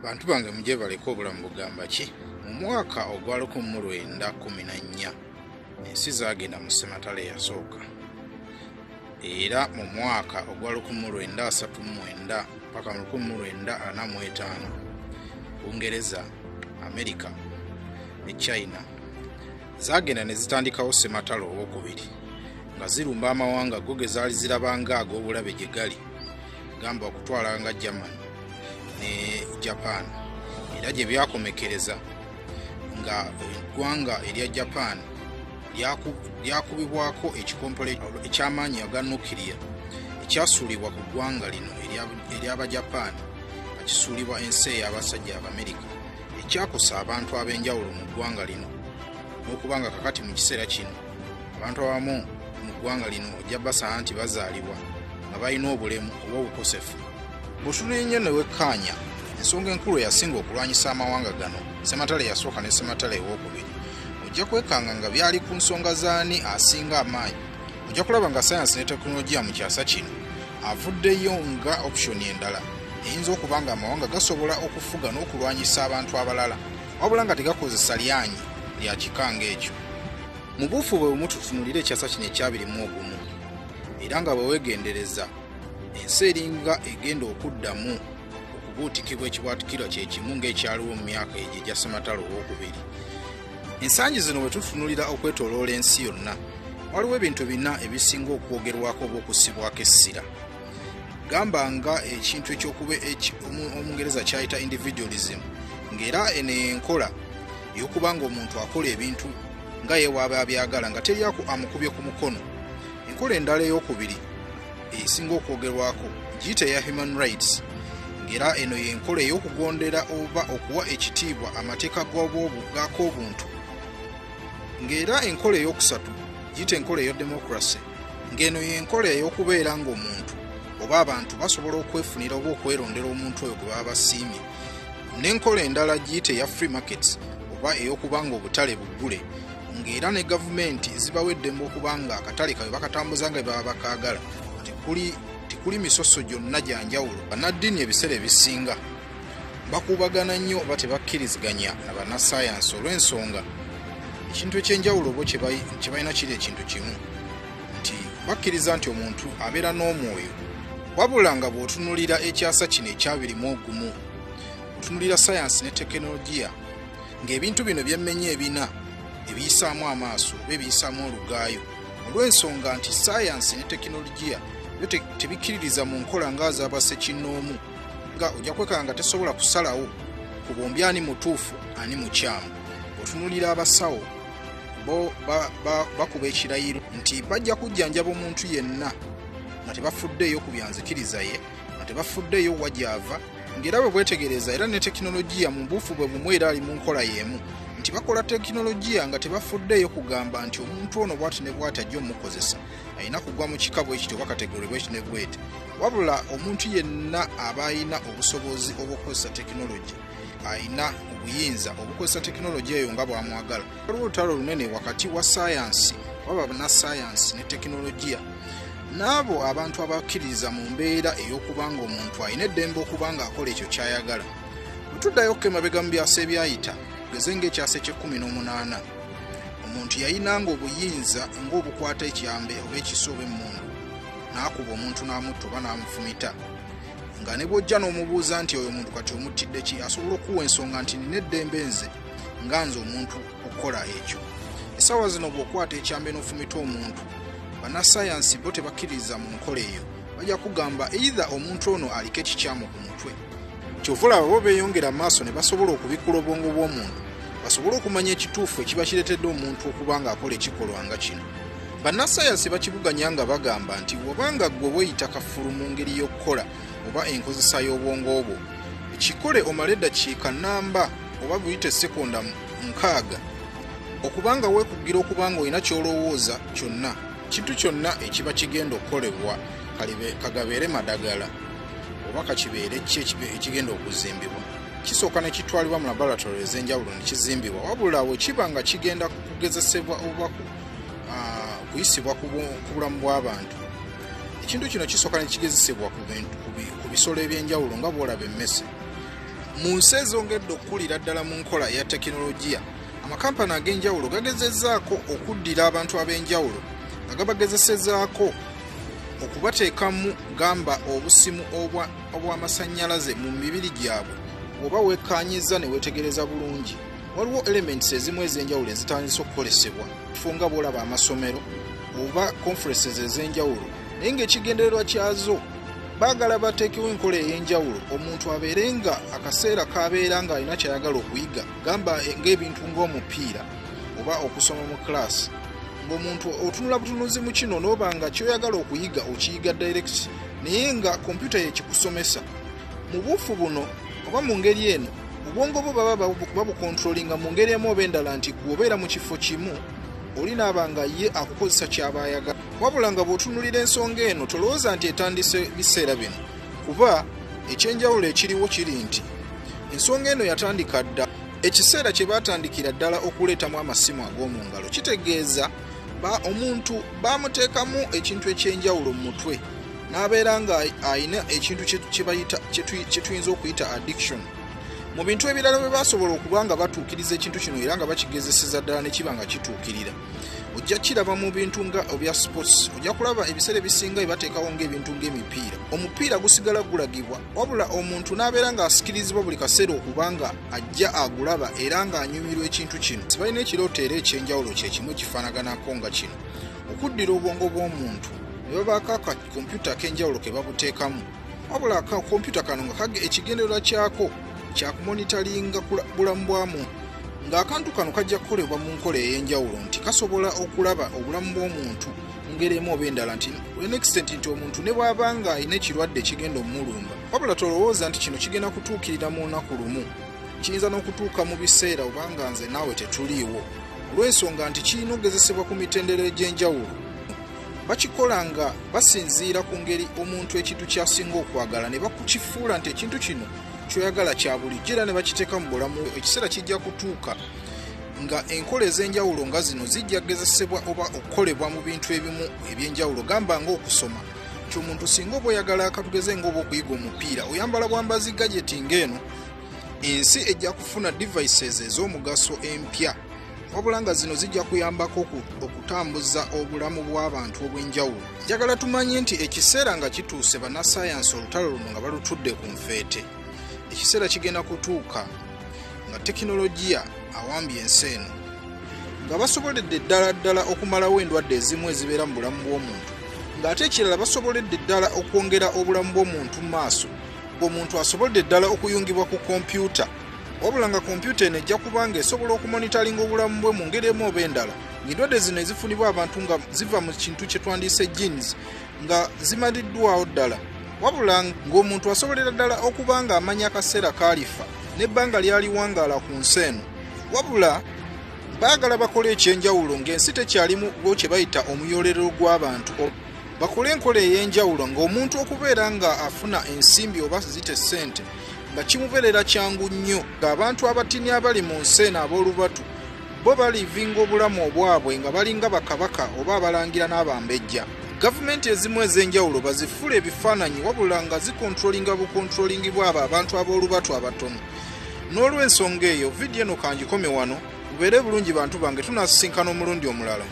Bantu bange muje baleko obulamu bugamba ki mu mwaka ogwa 1914 ensi zaagenda mu ssematalo yasooka era mu mwaka ogwa 1939 paka 1945 Bungereza, Amerika ne China zaagenda ne zitandikawo ssematalo owokubiri nga zirumba amawanga go ge zaali zirabanga ag'obulabe gye gali gamba okutwala nga Germany ne Japan era gye byakomekereza nga eggwanga erya Japan lyakubibwako ekikompole eky'amaanyi aga nukiriya ekyasuulibwa ku ggwanga lino ery'Abajapaani nga kisuulibwa ensi ey'abasajja Abamerika ekyakosa abantu ab'enjawulo mu ggwanga lino n'okubanga kakati mu kiseera kino abantu abamu mu ggwanga lino ojja basala nti bazaalibwa nga balina obulemu oba obukosefu. Busulinnyo ne wekkaanya ensonga enkulu yasinga okulwanyisa amawanga gano ssematalo yasooka ne ssematalo ewokubiri ojja kwekanga nga byali ku nsonga zaani asinga amaanyi. Ojja kulaba nga sayansi ne tekinolojiya mu kyasa kino avuddeyo nga optioni endala eyinza okuba nga amawanga gasobola okufuga n'okulwanyisa abantu abalala wabula nga tegakozesa lyanyi lya kikanga ekyo. Mu buufu bwe bumu tutunulira ekyasa kino ekya-21 era nga bwe weegendereza ensi eringa egenda okuddamu okubuutikibwa ekibwatukira kye kimu ng'ekyaliwo mu myaka egyo egya ssematalo owokubiri. Ensangi zino bwe tutunulira okwetooloola ensi yonna waliwo ebintu bina ebisinga okwogerwako oba okussibwako essira. Gamba nga ekintu ekyokuba Omungereza kyayita individualism ng'era eno enkola ey'okuba nga omuntu akola ebintu nga yewaaba abyagala nga teryaku amukubye ku mukono. Enkola endala ey'okubiri esinga okwogerwako giyita eya human rights ng'era eno y'enkola ey'okugondera oba okuwa ekitiibwa amateeka g'ak'obuntu. Ng'era enkola ey'okusatu giyita enkola eya democracy ng'eno y'enkola ey'okubeera ng'omuntu oba abantu basobola okwefunira oba okwerondera omuntu oyo gwe baba basiimye. N'enkola endala giyita eya free markets oba ey'okuba nga obutale buggule ng'era ne gavumenti zibawa eddembe okuba nga akatale kabe bakatambuza nga baba bakaagala. Tikuli misoso gyonna gya njawulo. Bannaddiini ebiseera ebisinga bakuubagana nnyo oba tebakkiriziganya na bannassaayansi olw'ensonga ekintu ekyenjawulo oba kye balina kiri ekintu kimu nti bakkiriza nti omuntu abeera n'omwoyo wabula nga bw'otunulira ekyasa kino ekya-21 otunulira sayansi ne tekinolojiya ng'ebintu bino byemmenya ebina ebiyisaamu amaaso oba ebiyisaamu olugaayo olw'ensonga nti sayansi ne tekinolojiya byo tebikkiririza mu nkola ng'az'abassekinnoomu nga ojja kwekanga nga tesobola kusalawo ku bombi ani mutuufu ani mukyamu. Otunulira abasawo bo bakuba ekirayiro nti bajja kujjanjaba omuntu yenna nga tebafuddeeyo ku byanzikiriza ye nga tebafuddeeyo wa gy'ava ng'era bwe bwetegereza era ne tekinolojiya mu buufu bwe bumu era ali mu nkola y'emu nti bakola tekinolojiya nga tebafuddeeyo kugamba nti omuntu ono bw'ati ne bw'ati ajja omukozesa alina kugwa mu kika bwekiti oba kategori bwekiti ne bweti wabula omuntu yenna aba alina obusobozi obw'okukozesa tekinoloji alina obuyinza obukozesa tekinolojiya eyo nga bw'amwagala. Waliwo olutalo olunene wakati wa sayansi oba bannassaayansi ne tekinolojiya n'abo abantu abakkiririza mu mbeera ey'okuba nga omuntu alina eddembe okuba ng'akola ekyo ky'ayagala. Bwe tuddayo emabega mu byasa ebyayita tugeze ng'ekyasa eky'18 omuntu yalinanga obuyinza ng'obukwata ekyambe oba ekiso oba emmundu n'akuba omuntu n'amutta oba n'amufumita nga ne bw'ojja n'omubuuza nti oyo omuntu kati omuttidde ki asobola okuwa ensonga nti nina eddembe nze nga nze omuntu okukola ekyo. Essaawa zino bw'okwata ekyambe n'ofumita omuntu bannassaayansi bo tebakkiririza mu nkola eyo bajja kugamba either omuntu ono aliko ekikyamu ku mutwe. Kyova olaba bo beeyongera amaaso ne basobola okubikkula obwongo bw'omuntu basobole okumanya ekituufu ekiba kireetedde omuntu okuba ng'akola ekikolwa nga kino. Bannassaayansi bakibuganya nga bagamba nti bw'obanga ggwe weeyita kafulu mu ngeri y'okukola oba enkozesa y'obwongo bwo ekikole omala eddakiika nnamba oba buyite sekonda 6 okubanga weekugira okuba nga olina ky'olowooza kyonna kintu kyonna ekiba kigenda okukolebwa kagabeere madagala oba kakibeere ki ekigenda okuzimbibwa kisooka ne kitwalibwa mu Labaratori ez'enjawulo ne kizimbibwa wabula bwe kiba nga kigenda kugezesebwa oba kuyisibwa ku bulamu bw'abantu ekintu kino kisooka ne kigezesebwa ku bisolo ebyenjawulo nga bw'olaba emmese Mu nsi ezongedde okukulira ddala mu nkola ya tekinolojiya, amakampani ag'enjawulo gagezezzaako okuddira abantu ab'enjawulo nga gabagezesezaako okubateekamu gamba obusimu obw'amasannyalaze mu mibiri gyabwe oba weekaanyiiza ne weetegereza bulungi. Waliwo elements ezimu ez'enjawulo ezitandise okukolesebwa kifo nga bw'olaba amasomero oba conferences ez'enjawulo, naye ng'ekigenderedwa kyazo baagala bateekewo enkola ey'enjawulo omuntu abeere nga akaseera k'abeera ng'alina ky'ayagala okuyiga, gamba ng'ebintu ng'omupiira oba okusoma mu class, ng'omuntu otunula butunuzi mu kino n'oba nga ky'oyagala okuyiga okiyiga direct, naye nga kompyuta yekikusomesa. Mu buufu buno oba mu ngeri eno obwongo bwo baba babukontrolinga mu ngeri emu oba endala nti gwobeera mu kifo kimu olinaaba nga ye akukozesa ky'aba ayagala. Wabula nga bw'otunulira ensonga eno tolowooza nti etandise biseera bino, kuba ekyenjawulo ekiriwo kiri nti ensonga eno yatandika dda ekiseera kye baatandikira ddala okuleetamu amasimu ag'omu ngalo. Kitegeeza omuntu baamuteekamu ekintu ekyenjawulo mu mutwe n'abeera nga ayina ekintu kye tuyinza okuyita addiction. Mu bintu ebirala bwe basobola okuba nga batuukiriza ekintu kino era nga bakigezeseza ddala ne kiba nga kituukirira, ojja kiraba mu bintu nga ebya sports. Ojja kulaba ebiseera ebisinga ebateekawo ng'ebintu ng'emipiira, omupiira gusigala gulagibwa, wabula omuntu n'abeera ng'asikirizibwa buli kaseera okuba nga ajja agulaba era ng'anyumirwa ekintu kino. Sibalina ekirooto era ekyenjawulo kye kimu ekifaanaganako nga kino, okuddira obwongo bw'omuntu ne babaako akakompyuta ak'enjawulo ke babuteekamu, wabula akakompyuta kano nga ekigendererwa kyako kyakumonitalinga bulamu bwa muntu, ng'akantu kano kajja kukolebwa mu nkola ey'enjawulo nti kasobola okulaba obulamu bw'omuntu mu ngeri emu oba endala, nti extent nti omuntu ne bw'aba nga alina ekirwadde ekigenda omulumba, wabula tolowooza nti kino kigenda kutuukirira mu lunaku lumu, kiyinza n'okutuuka mu biseera obanga nze naawe tetuliiwo, olw'ensonga nti kirina okugezesebwa ku mitendera egy'enjawulo. Bakikola nga basinziira ku ngeri omuntu ekintu kyasinga okwagala ne bakukifuula nti ekintu kino kyoyagala kya bulijjo era ne bakiteeka mu bulamu. Ekiseera kijja kutuuka nga enkola ez'enjawulo nga zino zijja kugezesebwa oba okukolebwa mu bintu ebimu eby'enjawulo, gamba ng'okusoma nti omuntu singa oba oyagala akatugeze ng'oba okuyiga omupiira oyambala bwambazi gadgeti ng'eno, ensi ejja kufuna devices ez'omugaso empya, wabula nga zino zijja kuyambako okutambuza obulamu bw'abantu obw'enjawulo. Njagala tumanye nti ekiseera nga kituuse bannassaayansi olutalo luno nga balutudde ku nfeete. Ekiseera kigenda kutuuka nga tekinolojiya awambye ensi eno, nga basoboledde ddala okumalawo endwadde ezimu ezibeera mu bulamu bw'omuntu, ng'ate ekirala basoboledde ddala okwongera obulamu bw'omuntu mu maaso, ng'omuntu asoboledde ddala okuyungibwa ku kompyuta, wabula nga kompyuta eno ejja kuba nga esobola okumonitalinga obulamu bwe mu ngeri emu oba endala, ng'endwadde zino ezifunibwa abantu nga ziva mu kintu kye twandiise genes nga zimaliddwawo ddala, wabula ng'omuntu asobolera ddala okuba nga amanya akaseera kaalifa n'ebbanga lyaliwangaala ku nsi eno, wabula baagala bakole ekyenjawulo ng'ensi tekyalimu gwo kye bayita omuyoolero gw'abantu. Bakole enkola ey'enjawulo ng'omuntu okubeera nga afuna ensimbi oba zite ssente nga kimubeerera kyangu nnyo, ng'abantu abatini abali mu nsi eno ab'olubatu bo balivinga obulamu obwabwe nga balinga bakabaka oba abalangira n'abambejja. Gavumenti ezimu ez'enjawulo bazifula ebifaananyi wabula nga zikontrolinga bukontrolingi bw'abo abantu ab'olubatu abatono. N'olw'ensonga eyo vidiyo eno kanjikome wano, mubeere bulungi bantu bange, tunasisinkana omulundi omulala.